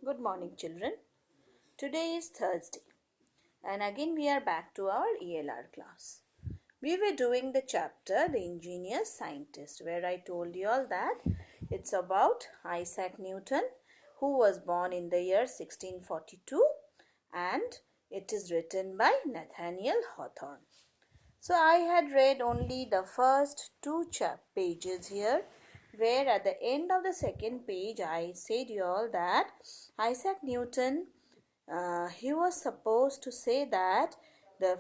Good morning, children. Today is Thursday, and again we are back to our ELR class. We were doing the chapter The Ingenious Scientist, where I told you all that it's about Isaac Newton, who was born in the year 1642, and it is written by Nathaniel Hawthorne. So I had read only the first two pages here, where at the end of the second page I said you all that Isaac Newton, he was supposed to say that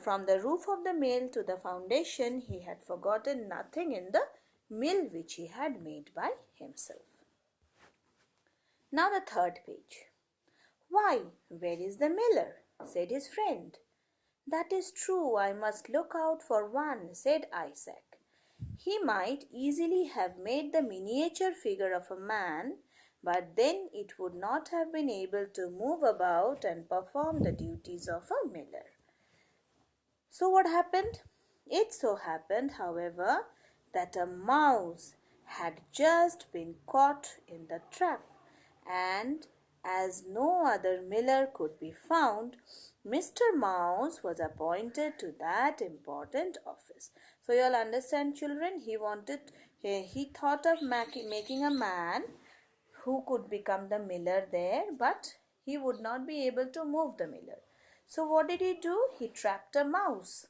from the roof of the mill to the foundation he had forgotten nothing in the mill which he had made by himself. Now the third page. "Why, where is the miller?" said his friend. "That is true, I must look out for one," said Isaac. He might easily have made the miniature figure of a man, but then it would not have been able to move about and perform the duties of a miller. So what happened? It so happened, however, that a mouse had just been caught in the trap, and as no other miller could be found, Mr. Mouse was appointed to that important office. So you all understand, children, he thought of making a man who could become the miller there, but he would not be able to move the miller. So what did he do? He trapped a mouse,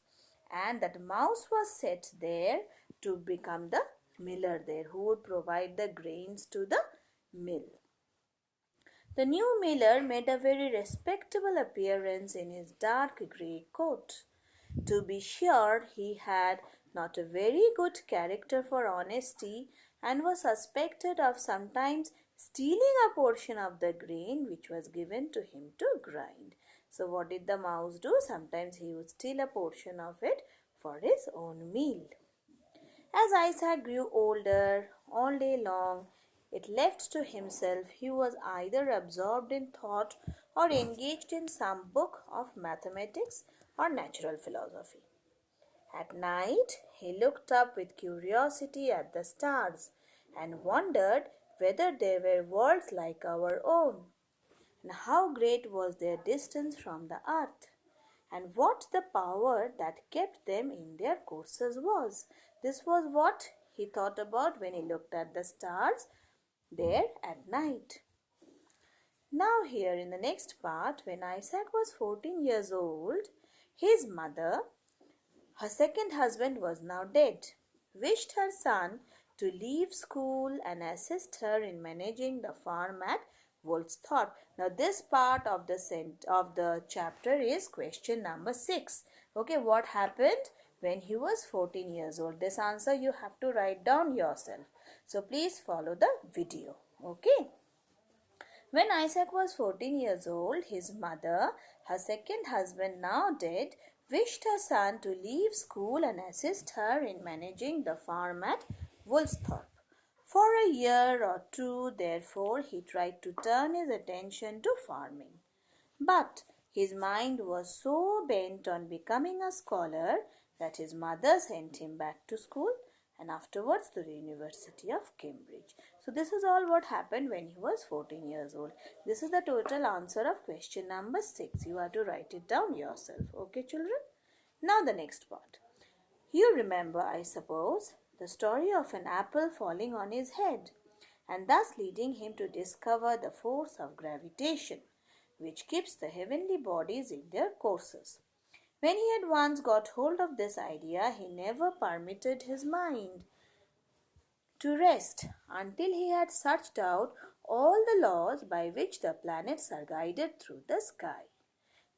and that mouse was set there to become the miller there, who would provide the grains to the mill. The new miller made a very respectable appearance in his dark grey coat. To be sure, he had not a very good character for honesty, and was suspected of sometimes stealing a portion of the grain which was given to him to grind. So what did the mouse do? Sometimes he would steal a portion of it for his own meal. As Isaac grew older, all day long, it left to himself, he was either absorbed in thought or engaged in some book of mathematics or natural philosophy. At night, he looked up with curiosity at the stars and wondered whether they were worlds like our own, and how great was their distance from the earth, and what the power that kept them in their courses was. This was what he thought about when he looked at the stars there at night. Now, here in the next part, when Isaac was 14 years old, his mother, her second husband was now dead, wished her son to leave school and assist her in managing the farm at Woolsthorpe. Now, this part of the chapter is question number 6. Okay, what happened when he was 14 years old? This answer you have to write down yourself. So, please follow the video. Okay. When Isaac was 14 years old, his mother, her second husband now dead, wished her son to leave school and assist her in managing the farm at Woolsthorpe. For a year or two, therefore, he tried to turn his attention to farming. But his mind was so bent on becoming a scholar that his mother sent him back to school and afterwards to the University of Cambridge. So this is all what happened when he was 14 years old. This is the total answer of question number 6. You have to write it down yourself. Okay, children? Now the next part. You remember, I suppose, the story of an apple falling on his head and thus leading him to discover the force of gravitation, which keeps the heavenly bodies in their courses. When he had once got hold of this idea, he never permitted his mind to rest until he had searched out all the laws by which the planets are guided through the sky.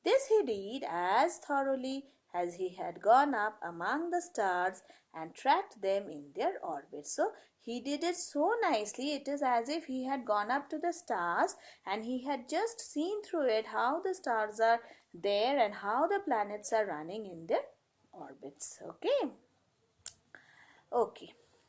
This he did as thoroughly as he had gone up among the stars and tracked them in their orbits. So he did it so nicely, it is as if he had gone up to the stars and he had just seen through it how the stars are there and how the planets are running in their orbits. Okay.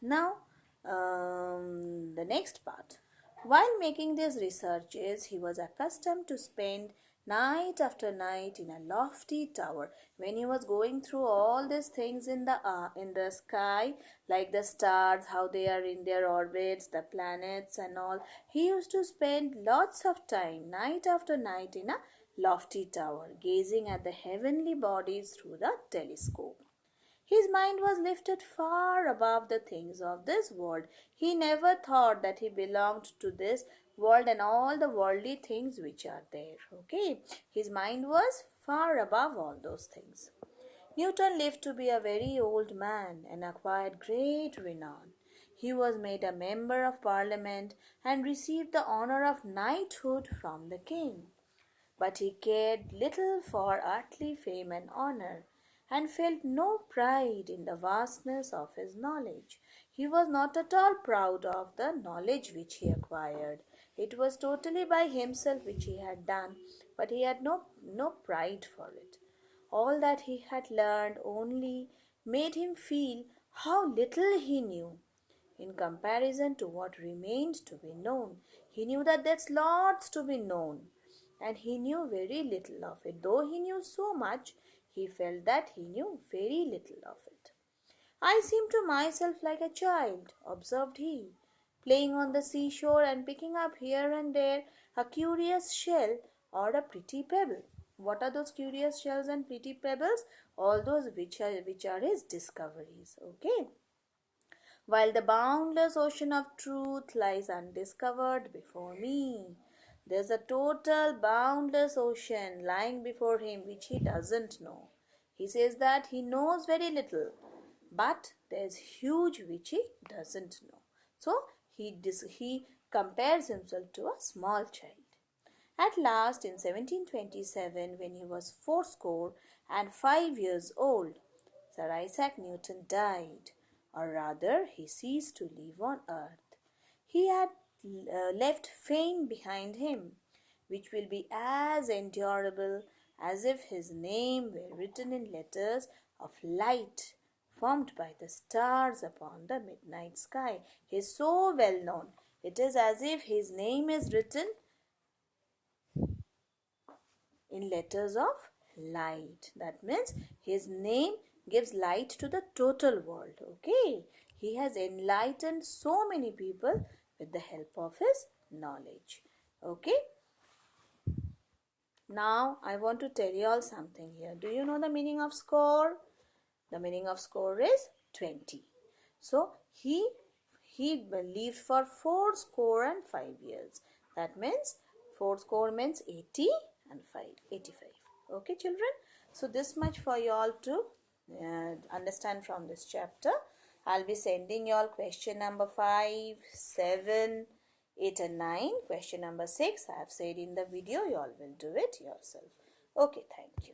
Now the next part. While making these researches, he was accustomed to spend night after night in a lofty tower. When he was going through all these things in the sky, like the stars, how they are in their orbits, the planets and all, he used to spend lots of time, night after night, in a lofty tower, gazing at the heavenly bodies through the telescope. His mind was lifted far above the things of this world. He never thought that he belonged to this world and all the worldly things which are there. Okay, his mind was far above all those things. Newton lived to be a very old man and acquired great renown. He was made a member of parliament and received the honor of knighthood from the king. But he cared little for earthly fame and honor, and felt no pride in the vastness of his knowledge. He was not at all proud of the knowledge which he acquired. It was totally by himself which he had done, but he had no pride for it. All that he had learned only made him feel how little he knew in comparison to what remained to be known. He knew that there's lots to be known, and he knew very little of it. Though he knew so much, he felt that he knew very little of it. I seem to myself like a child, observed he, playing on the seashore and picking up here and there a curious shell or a pretty pebble. What are those curious shells and pretty pebbles? All those which are his discoveries. Okay, while the boundless ocean of truth lies undiscovered before me. There's a total boundless ocean lying before him which he doesn't know. He says that he knows very little, but there's huge which he doesn't know. So he compares himself to a small child. At last, in 1727, when he was fourscore and 5 years old, Sir Isaac Newton died, or rather, he ceased to live on earth. He had left fame behind him, which will be as endurable as if his name were written in letters of light formed by the stars upon the midnight sky. He is so well known. It is as if his name is written in letters of light. That means his name gives light to the total world. Okay, he has enlightened so many people with the help of his knowledge. Okay, now I want to tell you all something here. Do you know the meaning of score? The meaning of score is 20. So he lived for 85 years. That means fourscore means 80 and 85. Okay, children. So this much for you all to understand from this chapter. I'll be sending you all question number 5, 7, 8 and 9. Question number 6 I have said in the video. You all will do it yourself. Okay, thank you.